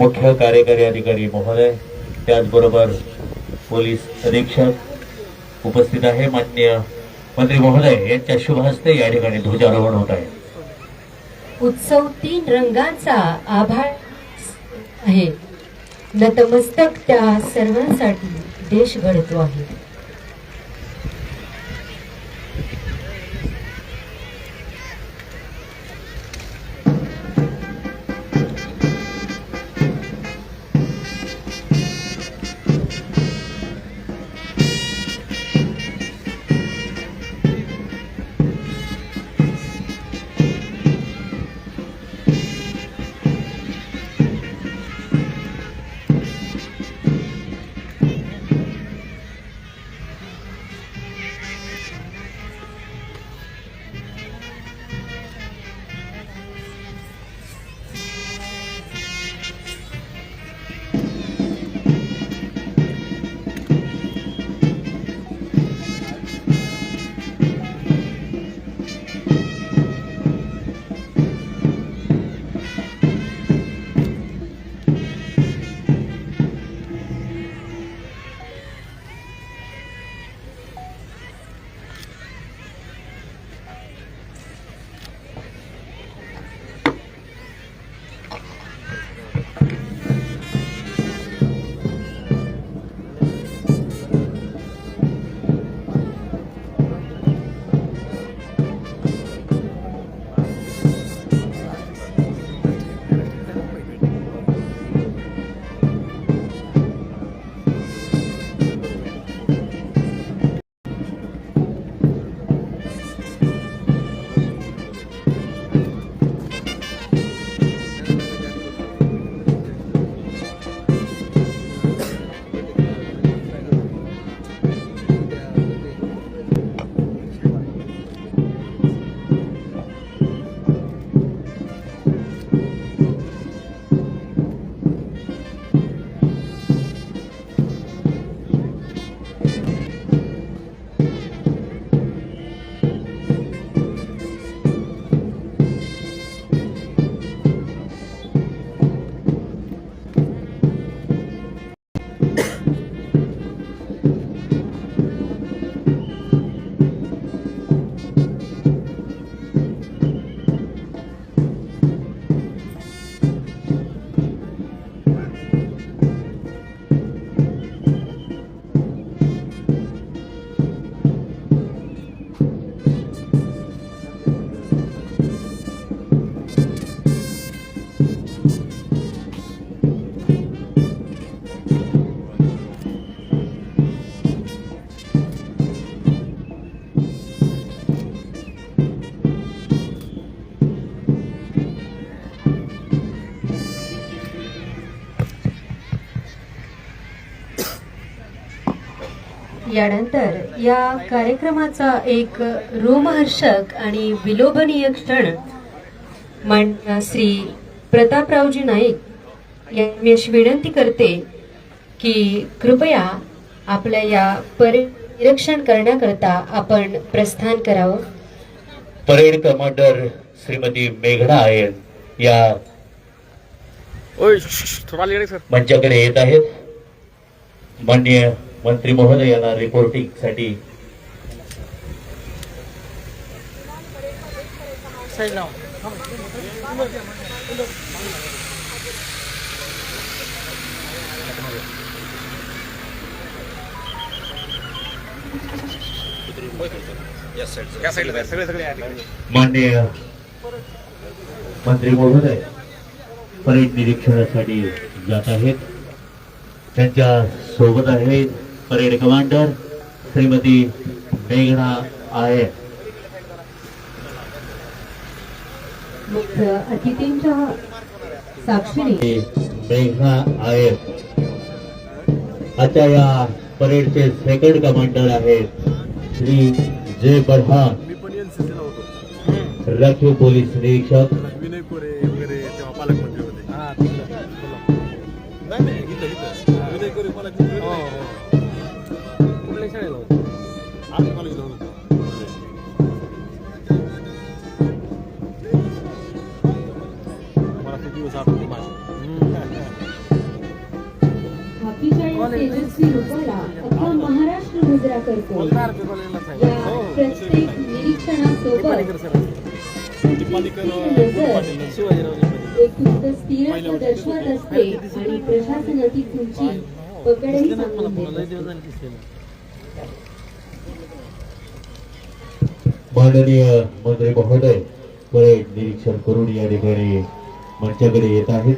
मुख्य कार्यकारी अधिकारी महोदय, त्याचबरोबर पोलीस अधीक्षक उपस्थित आहे। माननीय मंत्री महोदय यांच्या शुभ हस्ते या ठिकाणी ध्वजारोहण होत आहे। उत्सव 3 रंगांचा आभाळ आहे। नतमस्तक त्या सर्वांसाठी देश घडतो आहे। यानंतर या कार्यक्रमाचा एक रोमहर्षक आणि विलोभनीय क्षण श्री प्रतापरावजी नाईक यांनी अशी विनंती करते की कृपया आपल्या या निरीक्षण करण्याकरता आपण प्रस्थान करावं। परेड कमांडर श्रीमती मेघना आहेत या मंचाकडे येत आहेत। माननीय मंत्री महोदय यांना रिपोर्टिंग साठी माननीय मंत्री महोदय परेड निरीक्षणासाठी जात आहेत। त्यांच्या सोबत आहेत परेड कमांडर श्रीमती मेघना आहेत। मुख्य अतिथींच्या साक्षीने मेघना आहेत। आजच्या या परेडचे सेकंड कमांडर आहेत श्री जय बढान, राखीव पोलीस निरीक्षक। तेजस्वी रूपाला अख्खा महाराष्ट्र मुजरा करतो. या प्रत्येक निरीक्षणासोबत एक तुमचं स्थिरत्व दर्शवत असते आणि प्रशासनाची तुमची पकडही सांगून देते. माननीय मंत्री महोदय परेड निरीक्षण करून या ठिकाणी मंचाकडे येत आहेत.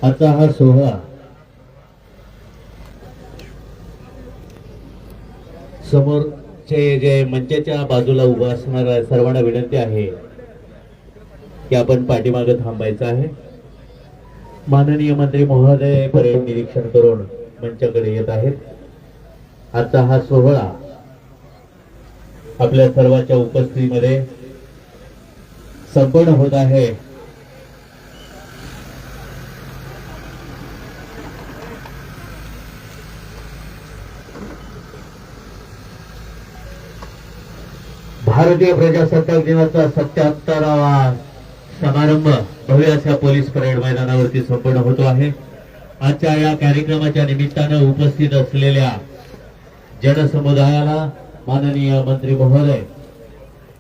आता हा सोहळा समोरचे जे मंचाच्या बाजूला उभा असणाऱ्या सर्वांना विनंती आहे की आपण पाठीमागे थांबायचं आहे. माननीय मंत्री महोदय परेड निरीक्षण करून मंचाकडे येत आहेत. आता हा सोहळा आपल्या सर्वांच्या उपस्थितीमध्ये संपन्न होत आहे. भारतीय प्रजासत्ताक दिनाचा 77वा समारंभ भव्य अशा पोलीस परेड मैदानावरती संपन्न होतो आहे. आजच्या या कार्यक्रमाच्या निमित्तानं उपस्थित असलेल्या जनसमुदायाला माननीय मंत्री महोदय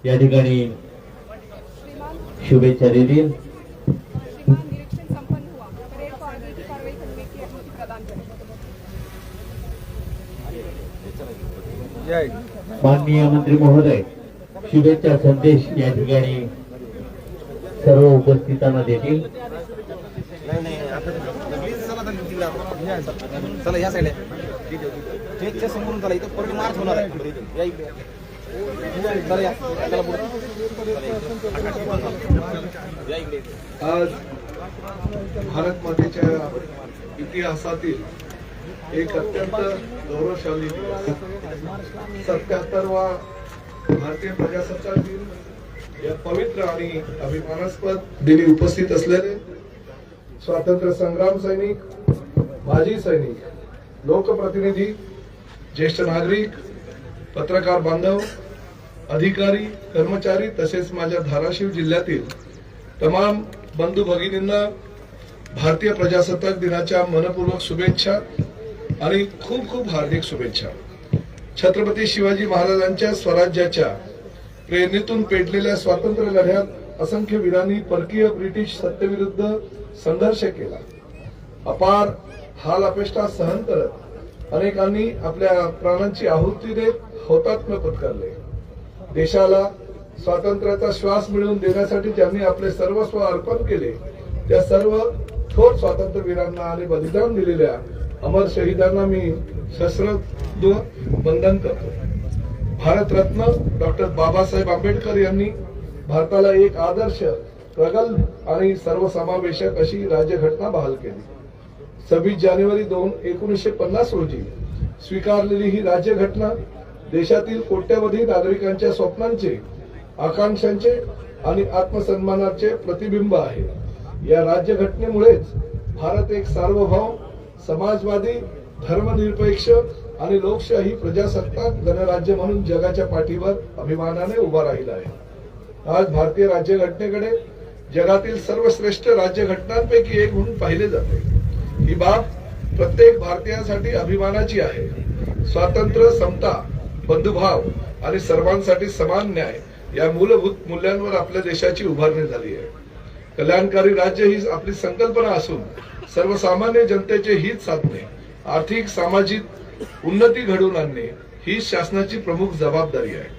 या ठिकाणी शुभेच्छा देतील. माननीय मंत्री महोदय शुभेच्छा संदेश या ठिकाणी सर्व उपस्थितांना देतील. चला या साईड स्टेजच्या समोरून चला, इथं परत मार्च होणार आहे. या इकडे चला, या चला पुढे या इकडे. आज भारत मातेच्या इतिहासातील एक अत्यंत गौरवशाली 77वा भारतीय प्रजासत्ताक दिन या पवित्र आणि अभिमानास्पद दिनी उपस्थित असलेले स्वातंत्र्य संग्राम सैनिक, माजी सैनिक, लोकप्रतिनिधी, ज्येष्ठ नागरिक, पत्रकार बांधव, अधिकारी, कर्मचारी तसेच माझ्या धाराशिव जिल्ह्यातील तमाम बंधू भगिनींना भारतीय प्रजासत्ताक दिनाच्या मनपूर्वक शुभेच्छा आणि खूप खूप हार्दिक शुभेच्छा. छत्रपती शिवाजी महाराजांच्या स्वराज्याच्या प्रेरणेतून पेटलेल्या स्वातंत्र्य लढ्यात असंख्य वीरांनी परकीय ब्रिटिश सत्तेविरुद्ध संघर्ष केला. अपार हाल अपेष्टा सहन करत अनेकांनी आपल्या प्राणांची आहुती देत हौतात्म्य पत्करले. देशाला स्वातंत्र्याचा श्वास मिळवून देण्यासाठी ज्यांनी आपले सर्वस्व अर्पण केले त्या सर्व थोर स्वातंत्र्यवीरांना आणि बलिदान दिलेल्या अमर शहीदांना मी सश्रद्ध वंदन करतो. भारतरत्न डॉक्टर बाबासाहेब आंबेडकर यांनी भारताला एक आदर्श, प्रगल्भ आणि सर्वसमावेशक अशी राज्यघटना बहाल केली. 26 जानेवारी 1950 रोजी स्वीकारलेली ही राज्यघटना देशातील कोट्यवधी नागरिकांच्या स्वप्नांचे, आकांक्षांचे आणि आत्मसन्मानाचे प्रतिबिंब आहे. या राज्यघटनेमुळेच भारत एक सार्वभौम, समाजवादी, धर्मनिरपेक्ष आणि लोकशाही प्रजासत्ताक गणराज्य म्हणून जगाच्या पाठीवर अभिमानाने उभा राहिला आहे. आज भारतीय राज्यघटनेकडे जगातील सर्वश्रेष्ठ राज्यघटनांपैकी एक म्हणून पाहिले जाते. ही बाब प्रत्येक भारतीयासाठी अभिमानाची आहे. स्वातंत्र्य, समता, बंधुभाव आणि सर्वांसाठी समान न्याय या मूलभूत मूल्यांवर आपल्या देशाची उभारणी झाली आहे. कल्याणकारी राज्य ही आपली संकल्पना असून सर्वसामान्य जनतेचे हित साधणे, आर्थिक सामाजिक उन्नती घडवून आणणे ही शासनाची प्रमुख जबाबदारी आहे.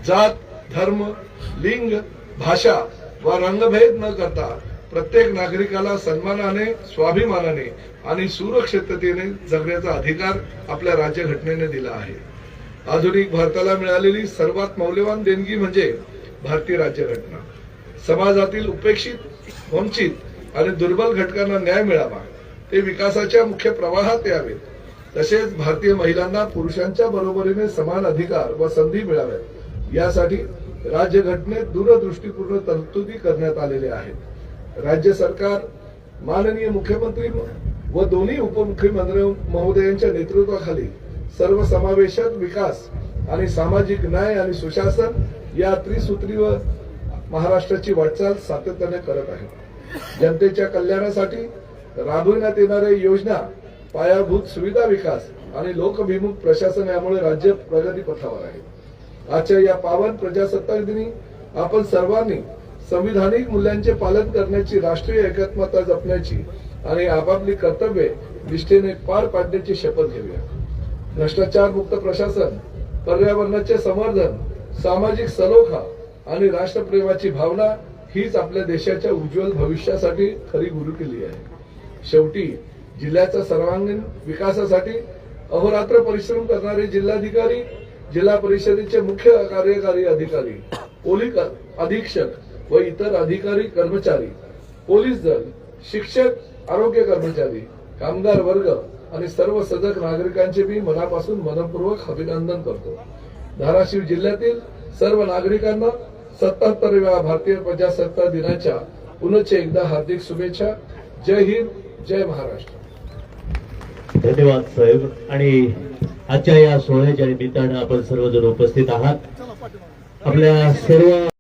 जात, धर्म, लिंग, भाषा व रंगभेद न करता प्रत्येक नागरिकाला सन्मानाने, स्वाभिमानाने आणि सुरक्षिततेने जगण्याचा अधिकार आपल्या राज्यघटनेने दिला आहे. आधुनिक भारताला मिळालेली सर्वात मौल्यवान देणगी म्हणजे भारतीय राज्यघटना. समाजातील उपेक्षित, वंचित आणि दुर्बल घटकांना न्याय मिळावा, ते विकासाच्या मुख्य प्रवाहात यावेत, तसेच भारतीय महिलांना पुरुषांच्या बरोबरीने समान अधिकार व संधी मिळाव्यात यासाठी राज्यघटनेत दूरदृष्टीपूर्ण तरतुदी करण्यात आलेल्या आहेत. राज्य सरकार माननीय मुख्यमंत्री व दोन्ही उपमुख्यमंत्री महोदयांच्या नेतृत्वाखाली सर्वसमावेशक विकास आणि सामाजिक न्याय आणि सुशासन या त्रिसूत्रीवर महाराष्ट्राची वाटचाल सातत्याने करत आहे. जनतेच्या कल्याणासाठी राबविण्यात येणाऱ्या योजना पायाभूत सुविधा विकास आणि लोकभिमुख प्रशासन यामुळे राज्य प्रगतीपथावर आहे. आजच्या या पावन प्रजासत्ताक दिनी आपण सर्वांनी संविधानिक मूल्यांचे पालन करण्याची, राष्ट्रीय एकात्मता जपण्याची आणि आपापली कर्तव्ये निष्ठेने पार पाडण्याची शपथ घेऊया. भ्रष्टाचार मुक्त प्रशासन, पर्यावरणाचे संवर्धन, सामाजिक सलोखा आणि राष्ट्रप्रेमाची भावना हीच आपल्या देशाच्या उज्ज्वल भविष्यासाठी खरी गुरुकिल्ली आहे. शेवटी जिल्ह्याच्या सर्वांगीण विकासासाठी अहोरात्र परिश्रम करणारे जिल्हाधिकारी, जिल्हा परिषदेचे मुख्य कार्यकारी अधिकारी, पोलीस अधीक्षक व इतर अधिकारी कर्मचारी, पोलीस दल, शिक्षक, आरोग्य कर्मचारी, कामगार वर्ग आणि सर्व सजग नागरिकांचे मी मनापासून मनपूर्वक अभिनंदन करतो. धाराशिव जिल्ह्यातील सर्व नागरिकांना 77व्या भारतीय प्रजासत्ताक दिनाच्या पुनश्च एकदा हार्दिक शुभेच्छा. जय हिंद, जय महाराष्ट्र. धन्यवाद साहेब. आणि आजच्या या सोहळ्याच्या निमित्तानं आपण सर्वजण उपस्थित आहात. आपल्या सर्व